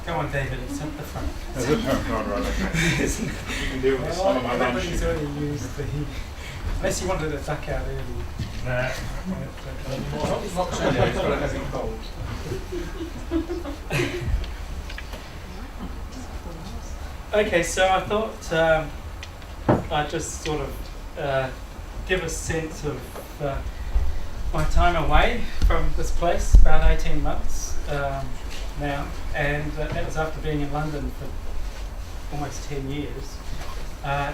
Come on, David, it's at the front. Is it? Oh, right, okay. You can deal with some of my lunch. Nobody's already used the heat. Unless you wanted to duck out early. Nah. Not so yet, it's got a heavy cold. Okay, so I thought I'd just sort of give a sense of my time away from this place, about 18 months now, and that was after being in London for almost 10 years.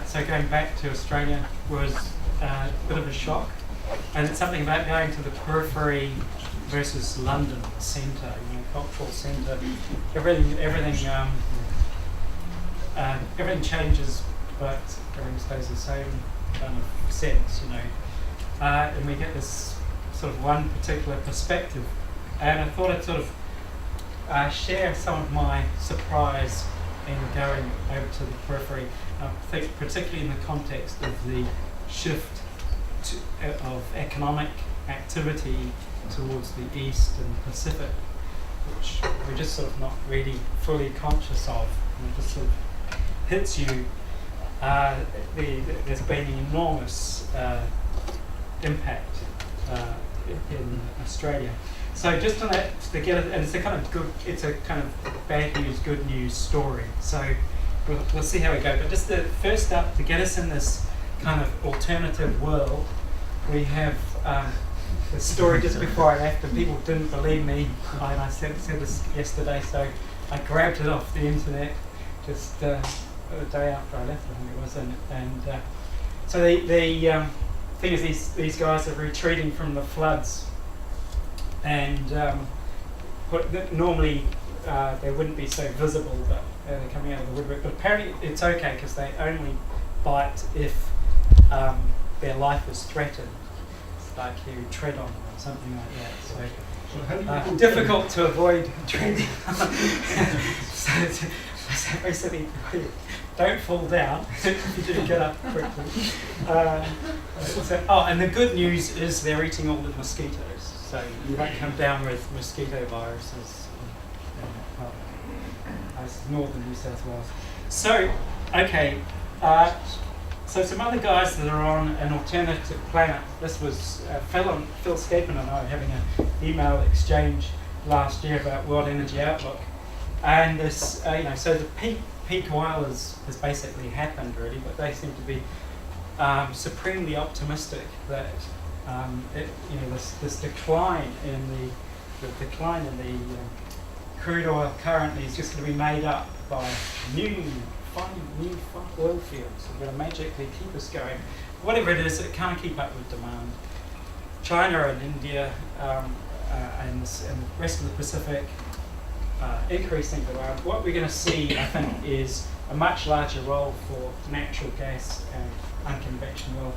So going back to Australia was a bit of a shock, and it's something about going to the periphery versus London, the centre, cultural centre. Everything changes, but everything stays the same kind of sense, and we get this sort of one particular perspective. And I thought I'd sort of share some of my surprise in going over to the periphery. I think particularly in the context of the shift of economic activity towards the East and Pacific, which we're just sort of not really fully conscious of. And it just sort of hits you. There's been an enormous impact in Australia. So just on that, to get it, and it's a kind of bad news, good news story. So we'll see how we go. But just first up, to get us in this kind of alternative world, we have the story just before I left, and people didn't believe me. And I said this yesterday, so I grabbed it off the internet just the day after I left, I think it was. And so the thing is, these guys are retreating from the floods, and normally they wouldn't be so visible, but they're coming out of the woodwork. But apparently it's okay because they only bite if their life is threatened, like you tread on them or something like that. So difficult to avoid treading. So basically, don't fall down if you do get up quickly. And the good news is they're eating all the mosquitoes, so you won't come down with mosquito viruses. Northern New South Wales. So, okay, so some other guys that are on an alternative planet. This was Phil Scapen and I were having an email exchange last year about World Energy Outlook, and this, so the peak oil has basically happened really, but they seem to be supremely optimistic that this decline in the crude oil currently is just going to be made up by new oil fields. They're going to magically keep us going. Whatever it is, it can't keep up with demand. China and India and the rest of the Pacific increasing demand. What we're going to see, I think, is a much larger role for natural gas and unconventional oil.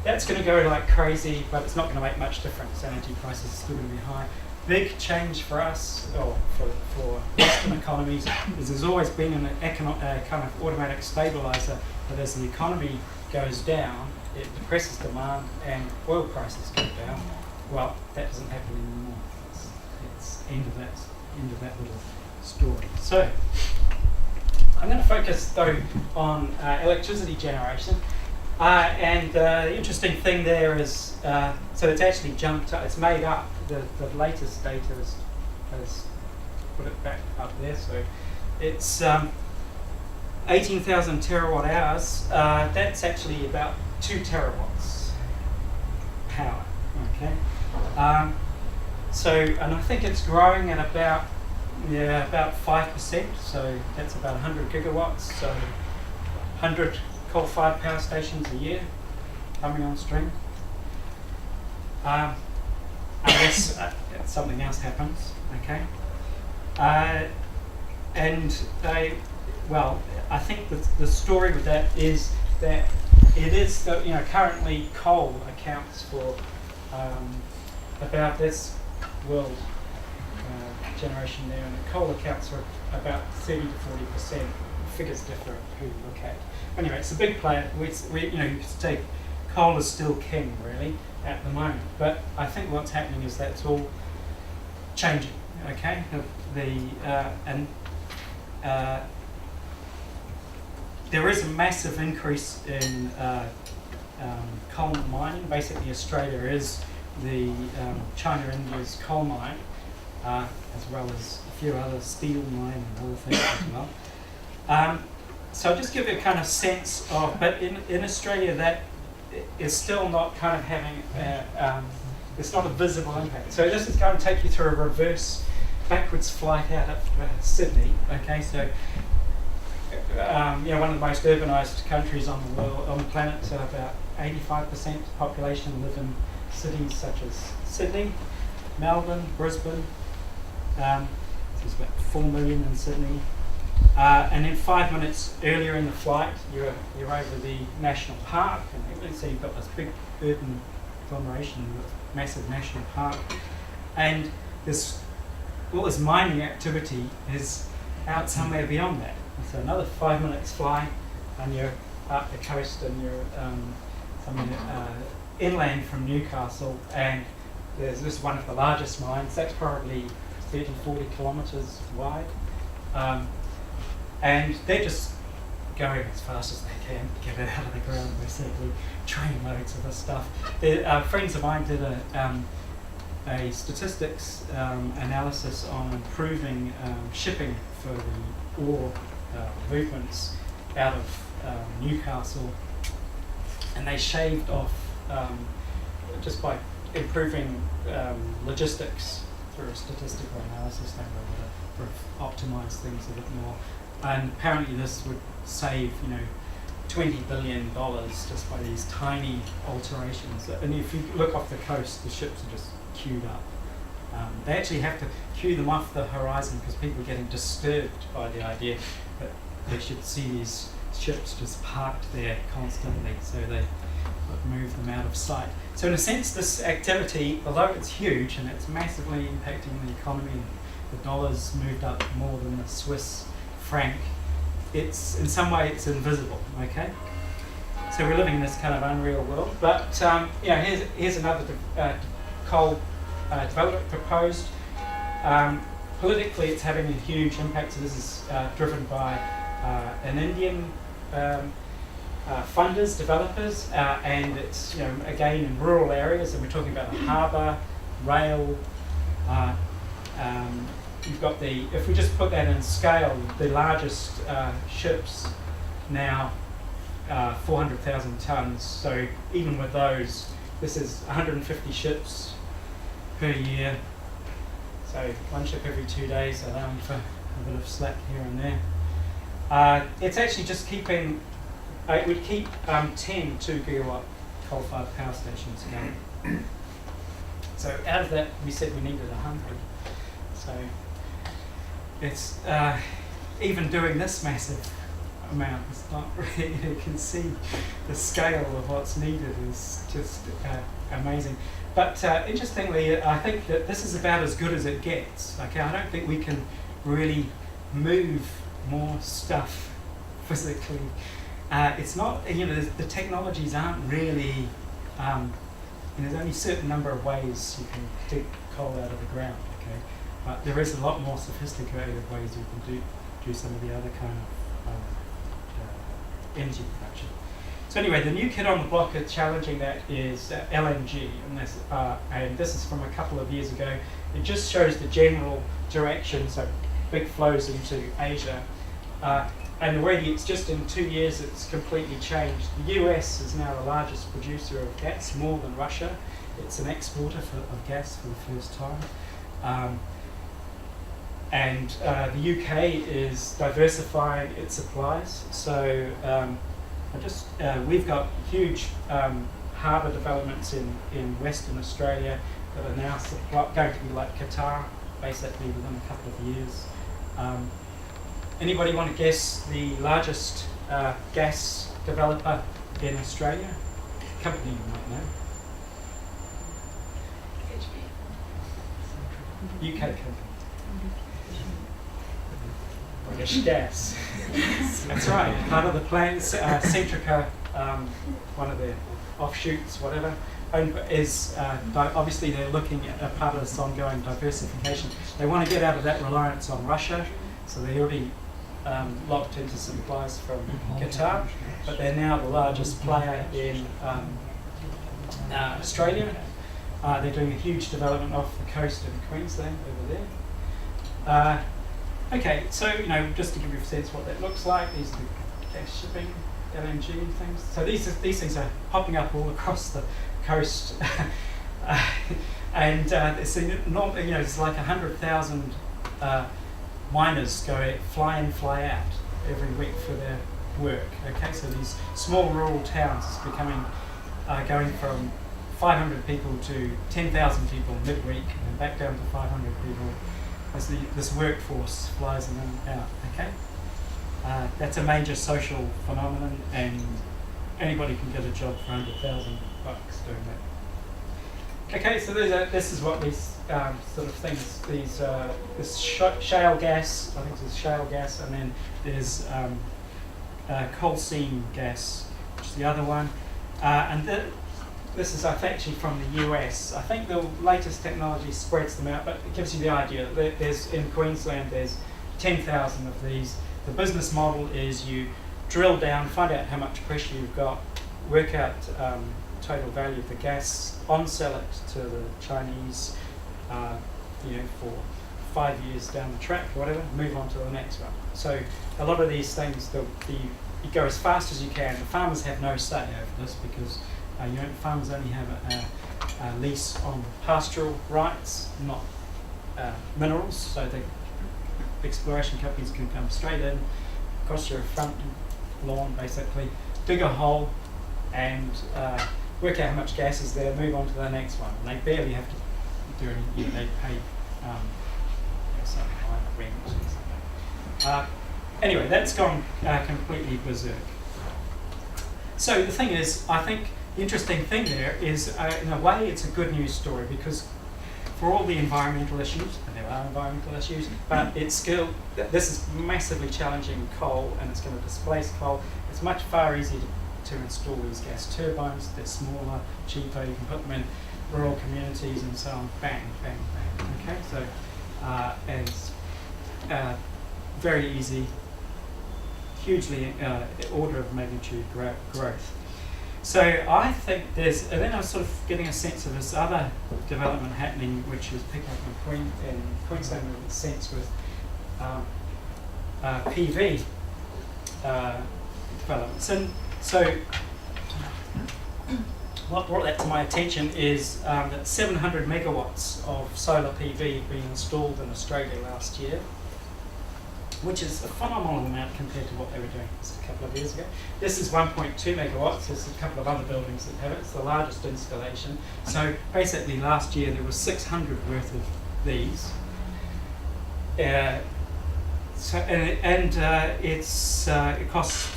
That's going to go like crazy, but it's not going to make much difference. Energy prices are still going to be high. Big change for us, or for Western economies, is there's always been an kind of automatic stabilizer, but as the economy goes down, it depresses demand and oil prices go down. Well, that doesn't happen anymore. It's end of that little story. So, I'm going to focus though on electricity generation. And the interesting thing there is, so it's actually jumped up, it's made up, the latest data has put it back up there, so it's 18,000 terawatt hours. That's actually about 2 terawatts power, okay? And I think it's growing at about 5%, so that's about 100 gigawatts, so 100 coal-fired power stations a year coming on stream. Unless something else happens, okay? I think the story with that is that it is, currently coal accounts for about this world generation there, and the coal accounts for about 30 to 40%. Figures differ who you look at. Anyway, it's a big player. We say coal is still king, really, at the moment. But I think what's happening is that's all changing. okay? There is a massive increase in coal mining. Basically, Australia is the China-India's coal mine, as well as a few other steel mine and other things as well. So I'll just give you a kind of sense of, but in Australia that is still not kind of having, it's not a visible impact. So this is going to take you through a reverse backwards flight out of Sydney, okay? So, one of the most urbanised countries on the world, on the planet, so about 85% of the population live in cities such as Sydney, Melbourne, Brisbane. There's about 4 million in Sydney. And then 5 minutes earlier in the flight, you're over the national park, and so you've got this big urban agglomeration with massive national park, and all this mining activity is out somewhere beyond that. So another 5 minutes flying, and you're up the coast, and you're inland from Newcastle, and there's this one of the largest mines. That's probably 30-40 kilometres wide. And they're just going as fast as they can to get it out of the ground, basically, trainloads of this stuff. Friends of mine did a statistics analysis on improving shipping for the ore movements out of Newcastle, and they shaved off, just by improving logistics through a statistical analysis, they were able to optimise things a bit more. And apparently this would save, $20 billion just by these tiny alterations. And if you look off the coast, the ships are just queued up. They actually have to queue them off the horizon because people are getting disturbed by the idea that they should see these ships just parked there constantly, so they move them out of sight. So in a sense, this activity, although it's huge and it's massively impacting the economy, the dollar's moved up more than the Swiss franc, it's in some way it's invisible, okay? So we're living in this kind of unreal world. But here's another coal development proposed. Politically, it's having a huge impact. So this is driven by an Indian funders, developers, and it's again in rural areas. And we're talking about a harbour, rail. You've got if we just put that in scale, the largest ships now 400,000 tonnes. So even with those, this is 150 ships per year. So one ship every 2 days, allowing for a bit of slack here and there. It's actually just keeping, it would keep 10 2 gigawatt coal-fired power stations going. So out of that, we said we needed 100. So it's even doing this massive amount, it's not really, you can see the scale of what's needed is just amazing. But interestingly, I think that this is about as good as it gets. Okay, I don't think we can really move more stuff physically. It's not, the technologies aren't really, there's only a certain number of ways you can dig coal out of the ground, okay? But there is a lot more sophisticated ways you can do some of the other kind of energy production. So anyway, the new kid on the block is challenging that is LNG, and this is from a couple of years ago. It just shows the general direction, so big flows into Asia. And already it's just in 2 years it's completely changed. The US is now the largest producer of gas, more than Russia. It's an exporter of gas for the first time. And the UK is diversifying its supplies. So we've got huge harbour developments in Western Australia that are now going to be like Qatar, basically within a couple of years. Anybody want to guess the largest gas developer in Australia? Company you might know. UK company. British Gas. That's right. Part of the plan, Centrica, one of their offshoots, whatever. obviously they're looking at a part of this ongoing diversification. They want to get out of that reliance on Russia, so they already locked into supplies from Qatar, but they're now the largest player in Australia. They're doing a huge development off the coast of Queensland over there. Okay, so just to give you a sense what that looks like, these are the gas shipping, LNG things. So these things are popping up all across the coast, and it's it's like 100,000 miners fly in, fly out every week for their work. Okay, so these small rural towns is going from 500 people to 10,000 people midweek, and back down to 500 people as this workforce flies in and out. Okay, that's a major social phenomenon, and anybody can get a job for $100,000 doing that. Okay, so this is what these sort of things. This shale gas. I think this is shale gas, and then there's coal seam gas, which is the other one, this is actually from the US. I think the latest technology spreads them out, but it gives you the idea. There's in Queensland, there's 10,000 of these. The business model is you drill down, find out how much pressure you've got, work out total value of the gas, on-sell it to the Chinese, for 5 years down the track, whatever, move on to the next one. So a lot of these things, you go as fast as you can. The farmers have no say over this because farmers only have a lease on pastoral rights, not minerals. So the exploration companies can come straight in, across your front lawn basically, dig a hole and work out how much gas is there, move on to the next one. And they barely have to do anything. They pay something like rent or something. Anyway, that's gone completely berserk. So the thing is, I think the interesting thing there is, in a way, it's a good news story because for all the environmental issues, and there are environmental issues, but this is massively challenging coal, and it's going to displace coal. It's much far easier to install these gas turbines. They're smaller, cheaper. You can put them in rural communities and so on. Bang, bang, bang. Okay, so it's very easy, hugely order of magnitude growth. So I think and then I was sort of getting a sense of this other development happening, which is picking up in Queensland in a sense with PV developments. And so what brought that to my attention is that 700 megawatts of solar PV being installed in Australia last year, which is a phenomenal amount compared to what they were doing just a couple of years ago. This is 1.2 megawatts. There's a couple of other buildings that have it. It's the largest installation. So basically last year there was 600 worth of these. It costs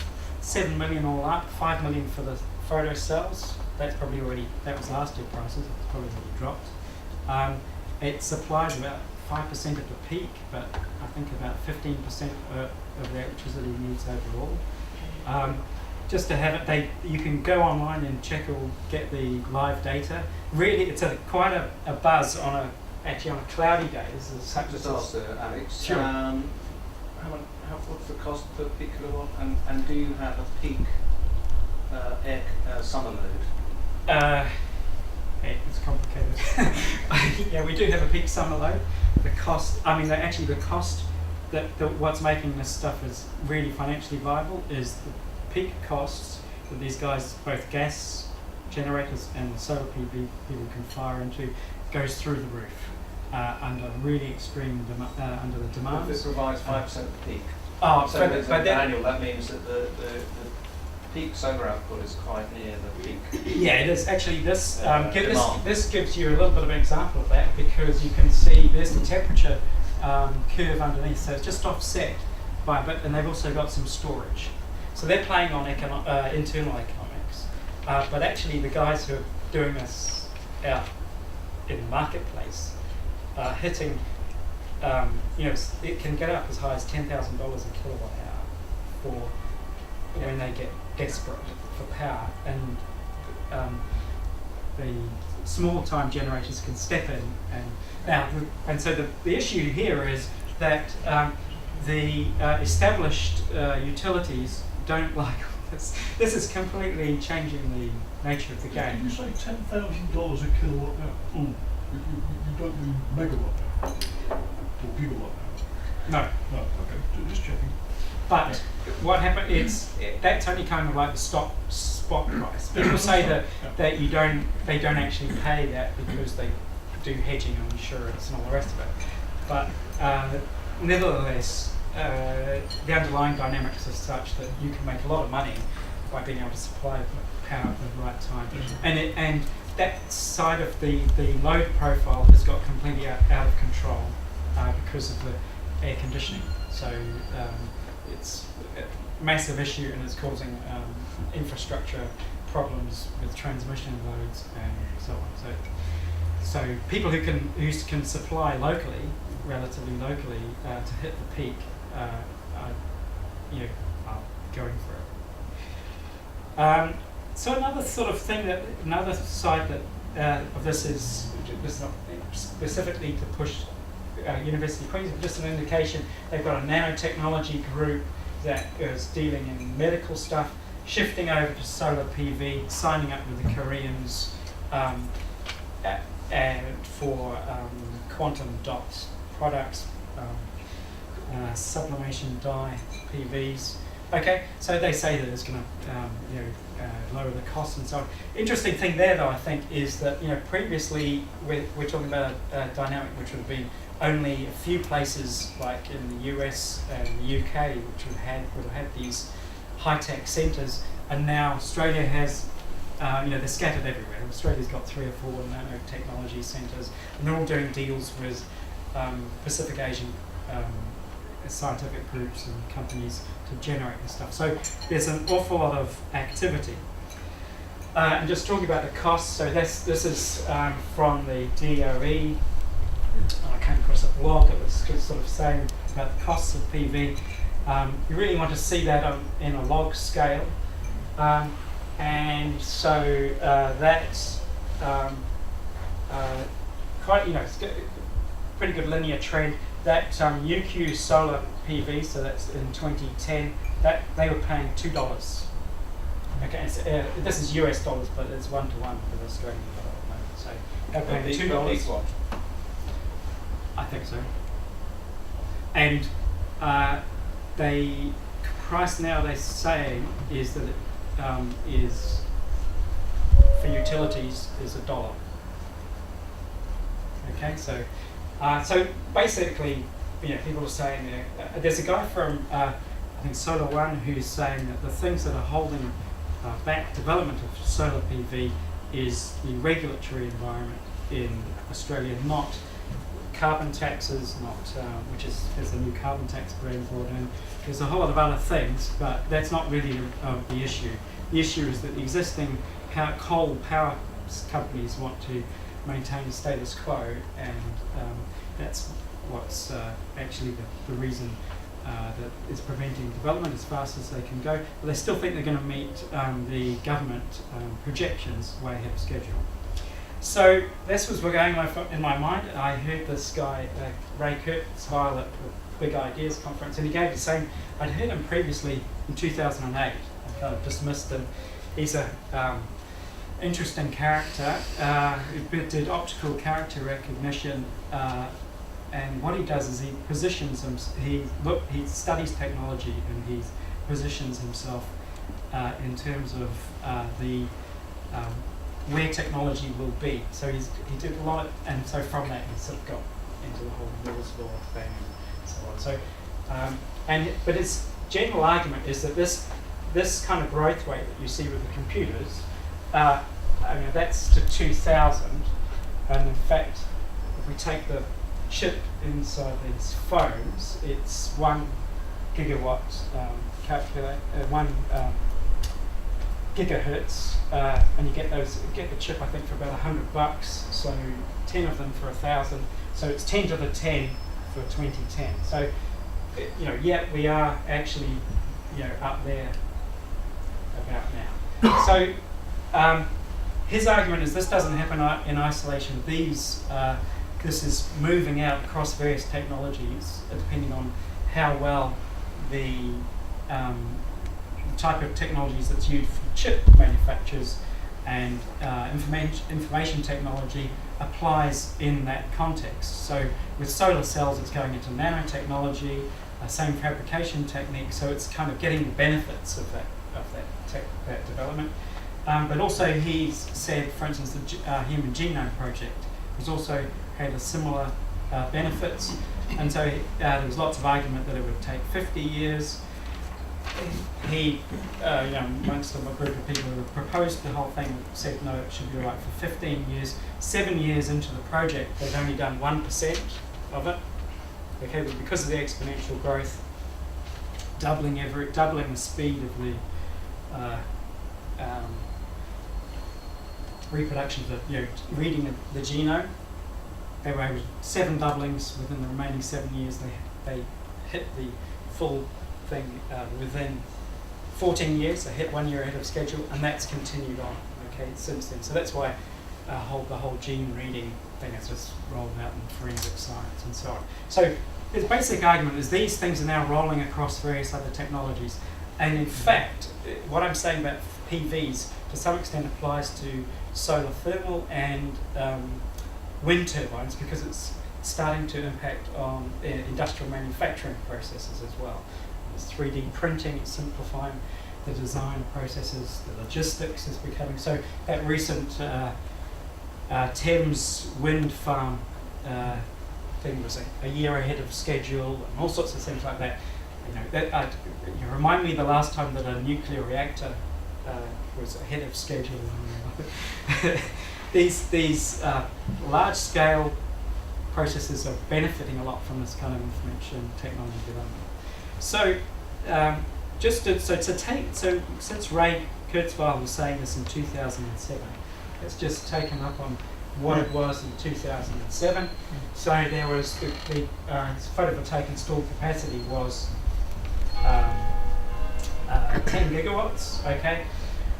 $7 million all up, $5 million for the photo cells. That was last year's prices. It's probably already dropped. It supplies about 5% of the peak, but I think about 15% of the electricity needs overall. Just to have it, you can go online and check or get the live data. Really, it's quite a buzz actually on a cloudy day. This is such Just ask Alex. Sure. What's the cost per peak kilowatt, and do you have a peak summer load? It's complicated. Yeah, we do have a peak summer load. The cost, what's making this stuff is really financially viable is the peak costs that these guys, both gas generators and solar PV people can fire into, goes through the roof under really extreme under the demand. If it provides 5% of the peak. So annual, that means that the peak solar output is quite near the peak. Yeah, it is. Actually, this gives you a little bit of an example of that because you can see there's the temperature curve underneath, so it's just offset by a bit, and they've also got some storage. So they're playing on internal economics, but actually the guys who are doing this out in the marketplace are hitting, it can get up as high as $10,000 a kilowatt hour for when they get desperate for power, and small time generators can step in, and so the issue here is that the established utilities don't like this. This is completely changing the nature of the Did game. you say $10,000 a kilowatt hour? You don't mean megawatt hour or gigawatt hour? No. No, okay, just checking. But what happened is that's only kind of like the spot price. People say that they don't actually pay that because they do hedging on insurance and all the rest of it. But nevertheless, the underlying dynamics are such that you can make a lot of money by being able to supply power at the right time. And that side of the load profile has got completely out of control because of the air conditioning. So it's a massive issue, and it's causing infrastructure problems with transmission loads and so on. So people who can supply locally, relatively locally, to hit the peak, are going for it. So another sort of thing another side of this is not specifically to push University of Queensland, just an indication. They've got a nanotechnology group that is dealing in medical stuff, shifting over to solar PV, signing up with the Koreans and for quantum dot products, sublimation dye PVs. Okay, so they say that it's going to lower the costs and so on. Interesting thing there, though, I think, is that previously we're talking about a dynamic which would have been only a few places, like in the US and the UK, which would have had these high-tech centres, and now Australia has, they're scattered everywhere. Australia's got 3 or 4 nanotechnology centres, and they're all doing deals with Pacific Asian scientific groups and companies to generate this stuff. So there's an awful lot of activity. And just talking about the costs, so this is from the DOE. I came across a blog that was sort of saying about the costs of PV. You really want to see that in a log scale. And so that's quite, it's a pretty good linear trend. That UQ solar PV, so that's in 2010, that they were paying $2. Okay, this is US dollars, but it's 1 to 1 with Australian dollar at the moment. So they're paying $2. I think so. And the price now they're saying is that it is for utilities is $1. Okay, so basically, people are saying there's a guy from I think Solar One who's saying that the things that are holding back development of solar PV is the regulatory environment in Australia, not carbon taxes, not there's a new carbon tax being brought in. There's a whole lot of other things, but that's not really the issue. The issue is that the existing coal power companies want to maintain the status quo, and that's what's actually the reason that is preventing development as fast as they can go. But they still think they're going to meet the government projections way ahead of schedule. So this was going in my mind. I heard this guy, Ray Kurzweil, at the Big Ideas conference, and he gave the same. I'd heard him previously in 2008. I kind of dismissed him. He's a interesting character who did optical character recognition, and what he does is he positions he studies technology, and he positions himself in terms of where technology will be. So he did a lot, and so from that he sort of got into the whole Moore's law thing and so on. So but his general argument is that this kind of growth rate that you see with the computers, that's to 2000, and in fact, if we take the chip inside these phones, it's 1 gigawatt gigahertz, and you get the chip I think for about $100. So 10 of them for 1,000. So it's 10 to the 10 for 2010. So yet we are actually up there about now. So his argument is this doesn't happen in isolation. This is moving out across various technologies, depending on how well the type of technologies that's used for chip manufacturers and information technology applies in that context. So with solar cells, it's going into nanotechnology, same fabrication technique. So it's kind of getting the benefits of that development. But also, he's said, for instance, the Human Genome Project has also had a similar benefits, and so there was lots of argument that it would take 50 years. He, amongst them, a group of people who proposed the whole thing said no, it should be right for 15 years. 7 years into the project, they've only done 1% of it. Okay, but because of the exponential growth, doubling the speed of the reproduction of the reading of the genome, they were able to 7 doublings within the remaining 7 years. They hit the full thing within 14 years. They hit 1 year ahead of schedule, and that's continued on. Okay, since then. So that's why the whole gene reading thing has just rolled out in forensic science and so on. So his basic argument is these things are now rolling across various other technologies, and in fact, what I'm saying about PVs to some extent applies to solar thermal and wind turbines, because it's starting to impact on industrial manufacturing processes as well. There's 3D printing, it's simplifying the design processes, the logistics is becoming, so that recent Thames wind farm thing was a year ahead of schedule, and all sorts of things like that. You remind me the last time that a nuclear reactor was ahead of schedule. These large-scale processes are benefiting a lot from this kind of information technology development. So, since Ray Kurzweil was saying this in 2007, it's just taken up on what it was in 2007. So there was the photovoltaic installed capacity was 10 gigawatts. Okay.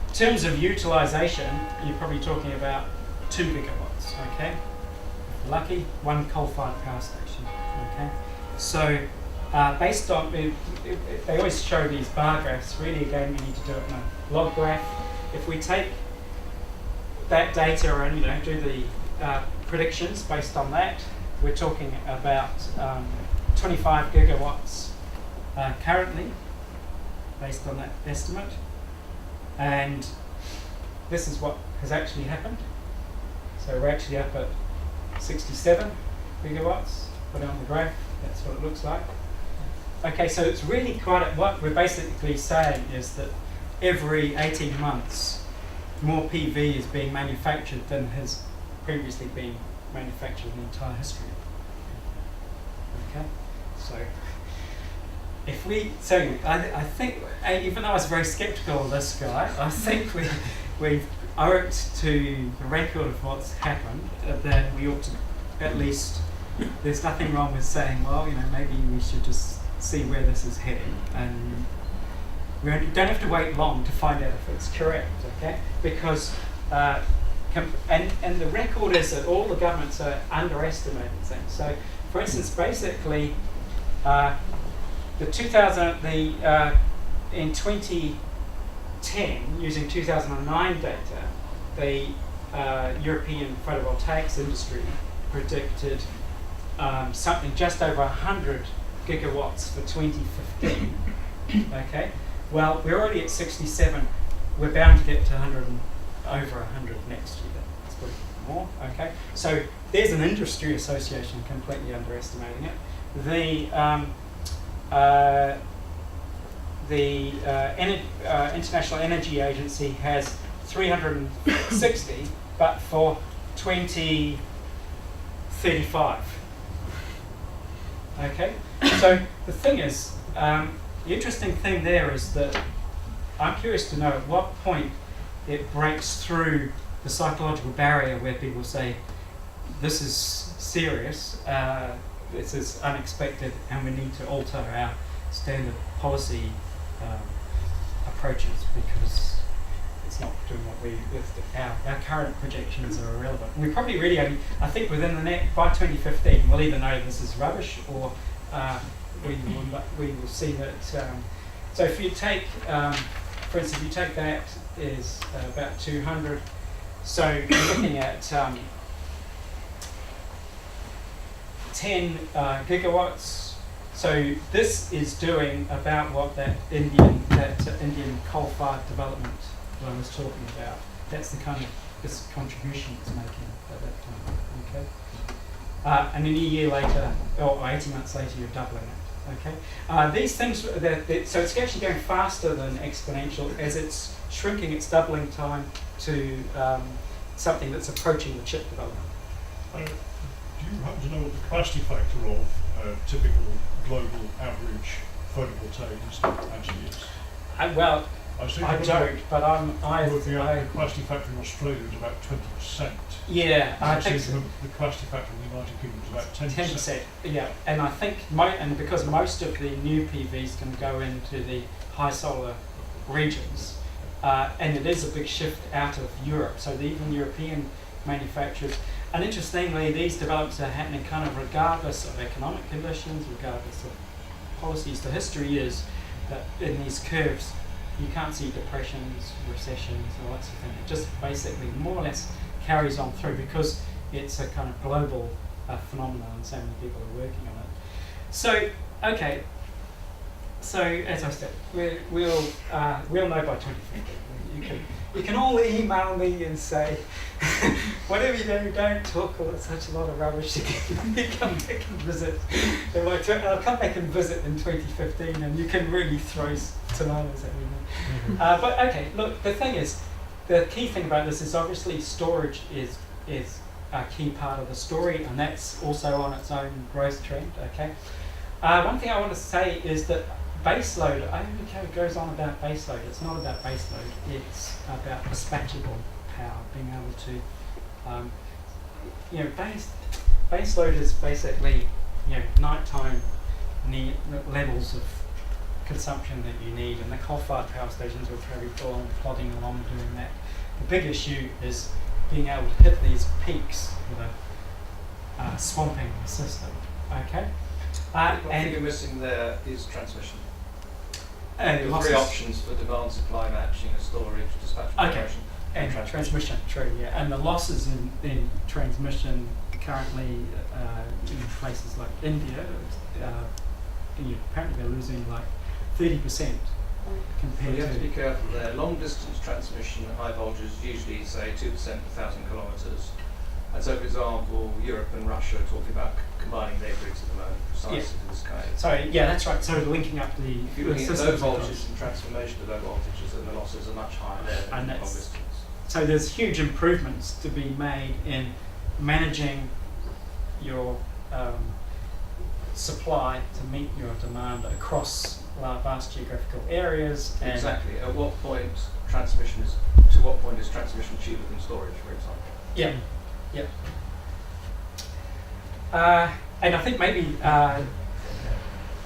In terms of utilization, you're probably talking about 2 gigawatts. Okay. If you're lucky, 1 coal-fired power station. Okay. So based on they always show these bar graphs. Really, again, we need to do it in a log graph. If we take that data and do the predictions based on that, we're talking about 25 gigawatts currently, based on that estimate, and this is what has actually happened. So we're actually up at 67 gigawatts. Put it on the graph. That's what it looks like. Okay, so it's really what we're basically saying is that every 18 months, more PV is being manufactured than has previously been manufactured in the entire history. Okay, so I think, even though I was very skeptical of this guy, I think we've owed to the record of what's happened that we ought to at least. There's nothing wrong with saying, well, maybe we should just see where this is heading, and we don't have to wait long to find out if it's correct, okay? Because and the record is that all the governments are underestimating things. So, for instance, basically, in 2010, using 2009 data, the European photovoltaics industry predicted something just over 100 gigawatts for 2015. Okay, well, we're already at 67. We're bound to get to 100 and over 100 next year. That's probably more. Okay, so there's an industry association completely underestimating it. The International Energy Agency has 360, but for 2035. Okay, so the thing is, the interesting thing there is that I'm curious to know at what point it breaks through the psychological barrier where people say, this is serious, this is unexpected, and we need to alter our standard policy approaches, because it's not doing what our current projections are irrelevant. We probably really only, I think within the by 2015 we'll either know this is rubbish or we will see that. So if you take, for instance, if you take that is about 200. So you're looking at 10 gigawatts. So this is doing about what that Indian coal-fired development that I was talking about. That's the kind of this contribution it's making at that time. Okay, and then a year later, or 18 months later, you're doubling it. Okay, these things. So it's actually going faster than exponential as it's shrinking its doubling time to something that's approaching the chip development. Do you happen to know what the capacity factor of typical global average photovoltaic install actually is? Well, I don't, but the capacity factor in Australia is about 20%. Yeah, I think so. The capacity factor in the United Kingdom is about 10%. 10%. Yeah, and I think and because most of the new PVs can go into the high solar regions, and it is a big shift out of Europe. So even European manufacturers. And interestingly, these developments are happening kind of regardless of economic conditions, regardless of policies. The history is that in these curves, you can't see depressions, recessions, all that sort of thing. It just basically more or less carries on through because it's a kind of global phenomenon and so many people are working on it. So, okay. So as I said, we'll know by 2050. You can all email me and say, whatever you do, don't talk all such a lot of rubbish again. You come back and visit. I'll come back and visit in 2015 and you can really throw tomatoes at me. But okay, look, the thing is, the key thing about this is obviously storage is a key part of the story, and that's also on its own growth trend, okay? One thing I want to say is that baseload, it goes on about baseload. It's not about baseload, it's about dispatchable power, being able to, baseload is basically, nighttime levels of consumption that you need, and the coal-fired power stations will carry on plodding along doing that. The big issue is being able to hit these peaks with a swamping system, okay? One thing you're missing there is transmission. And there are three options for demand supply matching: storage, dispatch generation, and transmission. True, yeah. And the losses in transmission currently in places like India, apparently they're losing like 30% compared you have to to. be careful there. Long distance transmission at high voltages usually say 2% per 1,000 kilometres. And so, for example, Europe and Russia are talking about combining their grids at the moment, precisely to this case. Sorry, yeah, that's right. So linking up the if you're looking at low systems voltages and transformation to low voltages, then the losses are much higher there than long distance. So there's huge improvements to be made in managing your supply to meet your demand across vast geographical areas. And exactly. At what point to what point is transmission cheaper than storage, for example? Yeah. Yeah. And I think maybe I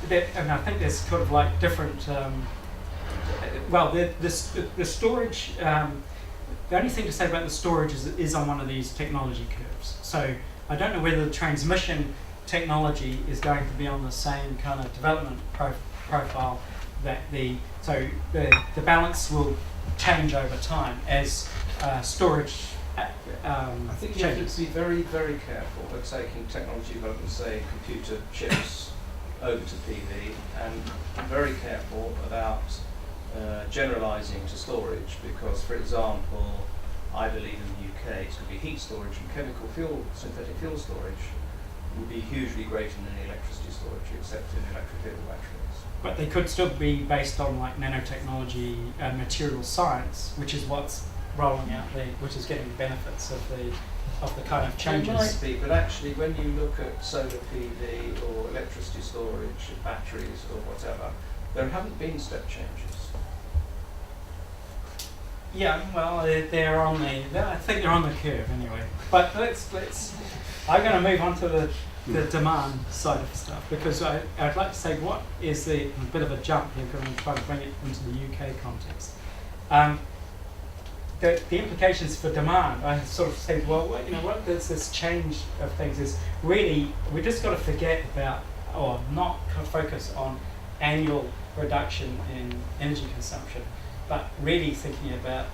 think there's kind of like different. The storage. The only thing to say about the storage is on one of these technology curves. So I don't know whether the transmission technology is going to be on the same kind of development profile that the balance will change over time as storage. I think you have to be very, very careful at taking technology development, say computer chips, over to PV, and very careful about generalising to storage, because, for example, I believe in the UK it's going to be heat storage and chemical fuel, synthetic fuel storage would be hugely greater than any electricity storage, except in electric vehicle batteries. But they could still be based on like nanotechnology and material science, which is what's rolling out which is getting the benefits of the kind of changes. It might be, but actually when you look at solar PV or electricity storage, batteries or whatever, there haven't been step changes. Yeah, well, I think they're on the curve anyway. But I'm going to move on to the demand side of stuff, because I'd like to say what is a bit of a jump here, because I'm trying to bring it into the UK context. the implications for demand, I sort of think, well, what this change of things is really, we just got to forget about, or not focus on annual reduction in energy consumption, but really thinking about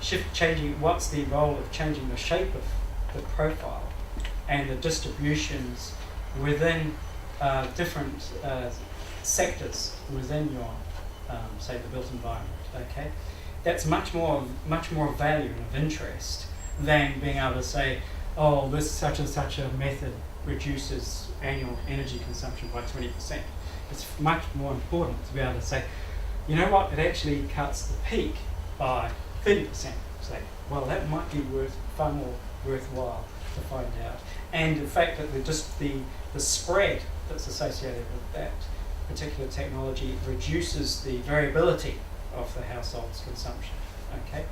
changing, what's the role of changing the shape of the profile and the distributions within different sectors within your, say, the built environment. Okay, that's much more value and of interest than being able to say, oh, this such and such a method reduces annual energy consumption by 20%. It's much more important to be able to say, you know what, it actually cuts the peak by 30%. Say, well, that might be far more worthwhile to find out. And the fact that the spread that's associated with that particular technology reduces the variability of the household's consumption. Okay,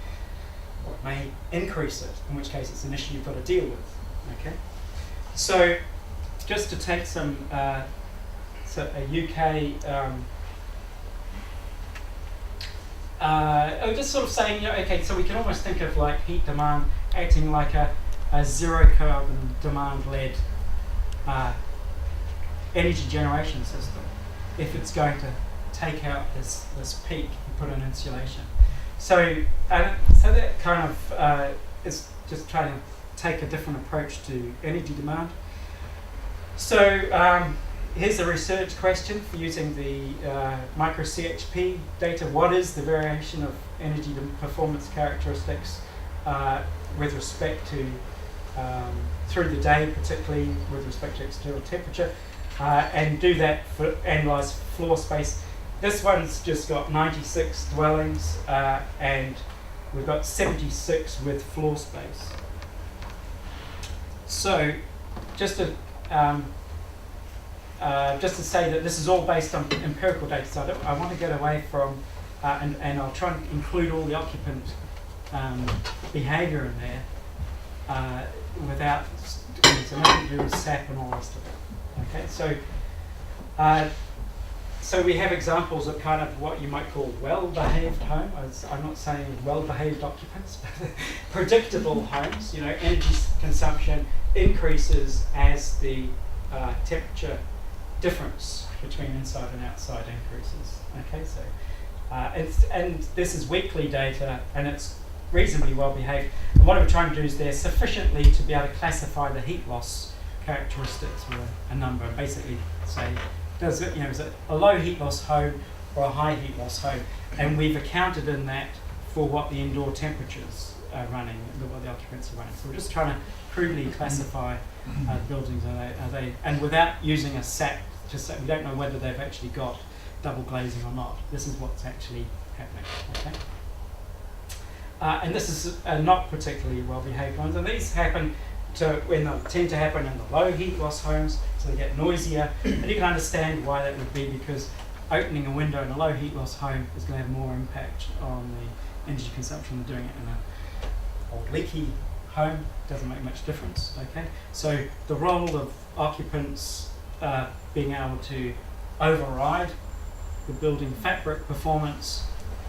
or it may increase it, in which case it's an issue you've got to deal with. Okay, so just to take some a UK. Just sort of saying, okay, so we can almost think of like heat demand acting like a zero carbon demand-led energy generation system if it's going to take out this peak and put in insulation. So that kind of is just trying to take a different approach to energy demand. So here's a research question for using the micro CHP data. What is the variation of energy performance characteristics with respect to through the day, particularly with respect to external temperature, and do that for analyze floor space. This one's just got 96 dwellings, and we've got 76 with floor space. So, just to say that this is all based on empirical data, so I want to get away from, and I'll try and include all the occupant behaviour in there without so nothing to do with SAP and all the rest of it. Okay, so we have examples of kind of what you might call well-behaved home. I'm not saying well-behaved occupants, but predictable homes. Energy consumption increases as the temperature difference between inside and outside increases. Okay, so and this is weekly data, and it's reasonably well behaved. And what we're trying to do is they're sufficiently to be able to classify the heat loss characteristics with a number, and basically say, is it a low heat loss home or a high heat loss home? And we've accounted in that for what the indoor temperatures are running, what the occupants are running. So we're just trying to crudely classify buildings. Are they, and without using a SAP, just so we don't know whether they've actually got double glazing or not. This is what's actually happening. Okay. And this is not particularly well behaved ones, and these happen tend to happen in the low heat loss homes, so they get noisier. And you can understand why that would be, because opening a window in a low heat loss home is going to have more impact on the energy consumption than doing it in an old leaky home. Doesn't make much difference. Okay, so the role of occupants being able to override the building fabric performance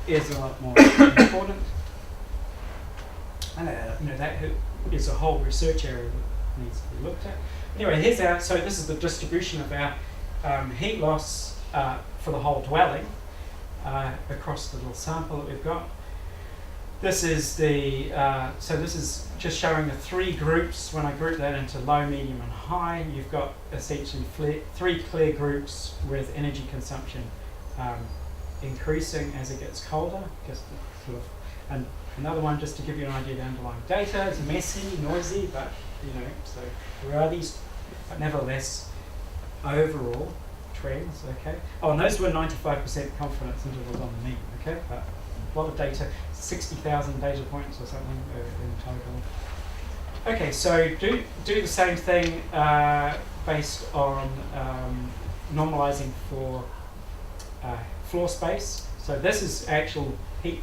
is a lot more important. And that is a whole research area that needs to be looked at. Anyway, so this is the distribution of our heat loss for the whole dwelling across the little sample that we've got. This is this is just showing the three groups. When I group that into low, medium, and high, you've got essentially three clear groups with energy consumption increasing as it gets colder. Just sort of, and another one just to give you an idea of the underlying data. It's messy, noisy, but so there are these, but nevertheless, overall trends. Okay. Oh, and those were 95% confidence intervals on the mean. Okay, but a lot of data, 60,000 data points or something in total. Okay, so do the same thing based on normalizing for floor space. So this is actual heat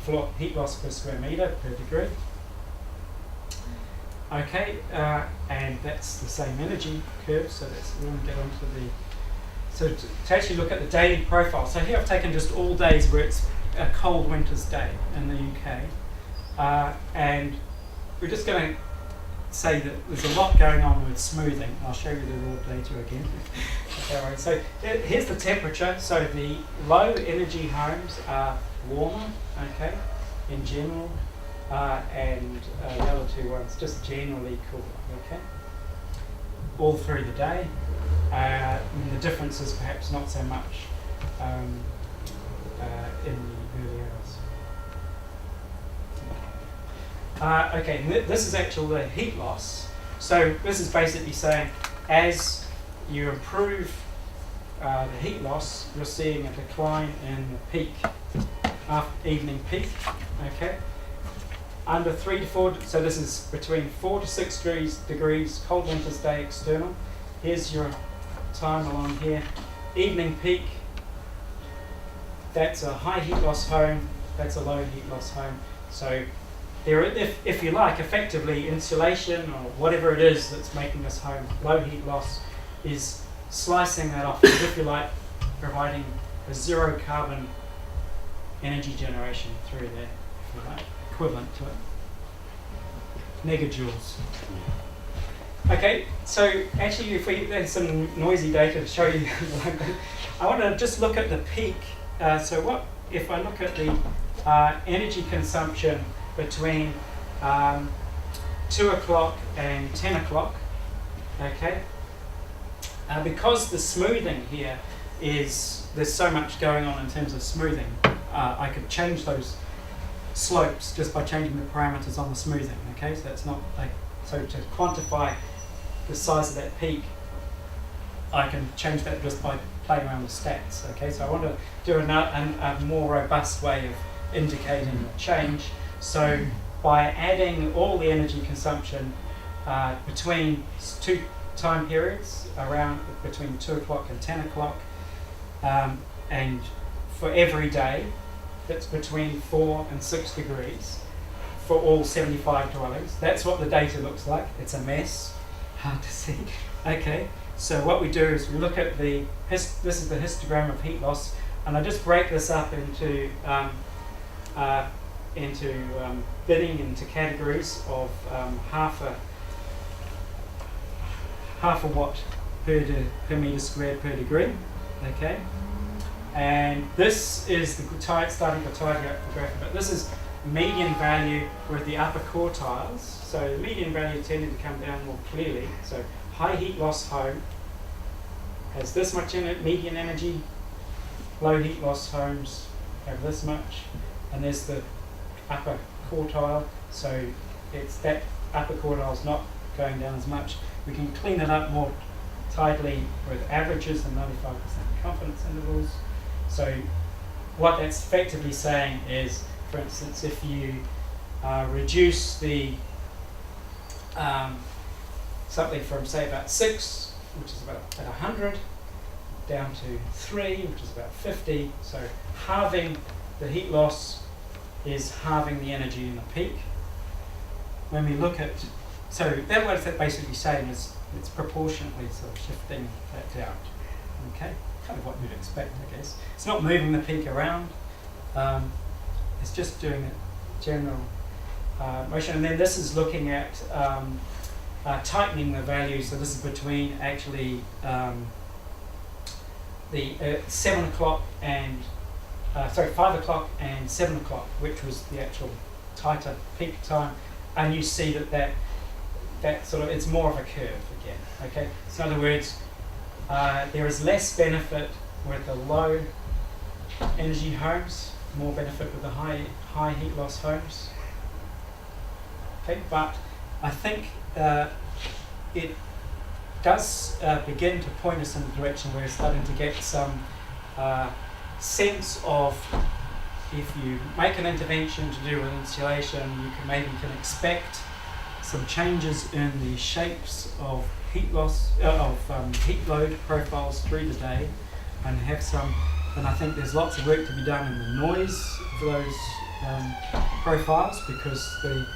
loss per square meter per degree. Okay, and that's the same energy curve. So we want to get onto to actually look at the daily profile. So here I've taken just all days where it's a cold winter's day in the UK, And we're just going to say that there's a lot going on with smoothing. I'll show you the raw data again. Okay, so here's the temperature. So the low energy homes are warmer, okay, in general, and the other two ones just generally cooler, okay, all through the day. The difference is perhaps not so much in the early hours. Okay, and this is actually the heat loss. So this is basically saying as you improve the heat loss, you're seeing a decline in the peak, evening peak, okay? Under 3 to 4, so this is between 4 to 6 degrees, cold winter's day external. Here's your time along here. Evening peak, that's a high heat loss home, that's a low heat loss home. So there, if you like, effectively insulation or whatever it is that's making this home low heat loss is slicing that off, as if you like, providing a zero carbon energy generation through there, if you like, equivalent to it. Megajoules. Okay, so actually there's some noisy data to show you. I want to just look at the peak. So what if I look at the energy consumption between 2 o'clock and 10 o'clock, okay? Because the smoothing here is, there's so much going on in terms of smoothing, I could change those slopes just by changing the parameters on the smoothing, okay? So that's not like, so to quantify the size of that peak, I can change that just by playing around with stats, okay? So I want to do a more robust way of indicating change. So by adding all the energy consumption between 2 time periods, around between 2 o'clock and 10 o'clock, and for every day, that's between 4 and 6 degrees for all 75 dwellings. That's what the data looks like. It's a mess, hard to see. Okay, so what we do is we look at this is the histogram of heat loss, and I just break this up into bidding into categories of half a watt per meter squared per degree, okay? And this is the starting the target graph, but this is median value with the upper quartiles. So the median value tended to come down more clearly. So high heat loss home has this much in it, median energy. Low heat loss homes have this much, and there's the upper quartile. So it's that upper quartile is not going down as much. We can clean it up more tightly with averages and 95% confidence intervals. So what that's effectively saying is, for instance, if you reduce the something from say about 6, which is about at 100, down to 3, which is about 50, so halving the heat loss is halving the energy in the peak. When we look at, so that what it's basically saying is it's proportionately sort of shifting that out, okay? Kind of what you'd expect, I guess. It's not moving the peak around, it's just doing a general motion. And then this is looking at tightening the value, so this is between actually the 7 o'clock and 5 o'clock and 7 o'clock, which was the actual tighter peak time, and you see that sort of, it's more of a curve again, okay? So in other words, there is less benefit with the low energy homes, more benefit with the high heat loss homes, okay? But I think it does begin to point us in the direction where we're starting to get some sense of, if you make an intervention to do with insulation, you can expect some changes in the shapes of heat loss, heat load profiles through the day, and have some. And I think there's lots of work to be done in the noise of those profiles, because the